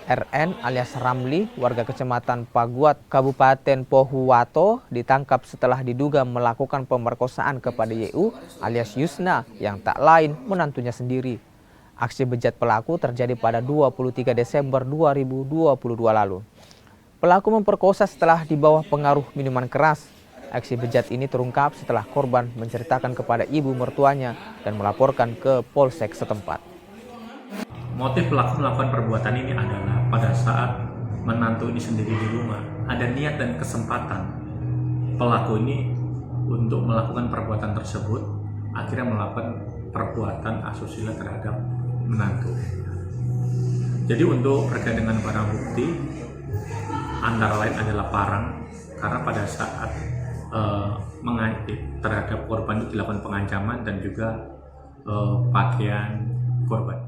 RN alias Ramli, warga Kecamatan Paguat, Kabupaten Pohuwato, ditangkap setelah diduga melakukan pemerkosaan kepada YU alias Yusna yang tak lain menantunya sendiri. Aksi bejat pelaku terjadi pada 23 Desember 2022 lalu. Pelaku memperkosa setelah di bawah pengaruh minuman keras. Aksi bejat ini terungkap setelah korban menceritakan kepada ibu mertuanya dan melaporkan ke polsek setempat. Motif pelaku melakukan perbuatan ini adalah pada saat menantu ini sendiri di rumah, ada niat dan kesempatan pelaku ini untuk melakukan perbuatan tersebut, akhirnya melakukan perbuatan asusila terhadap menantu. Jadi untuk terkait dengan barang bukti, antara lain adalah parang, karena pada saat terhadap korban itu dilakukan pengancaman dan juga pakaian korban.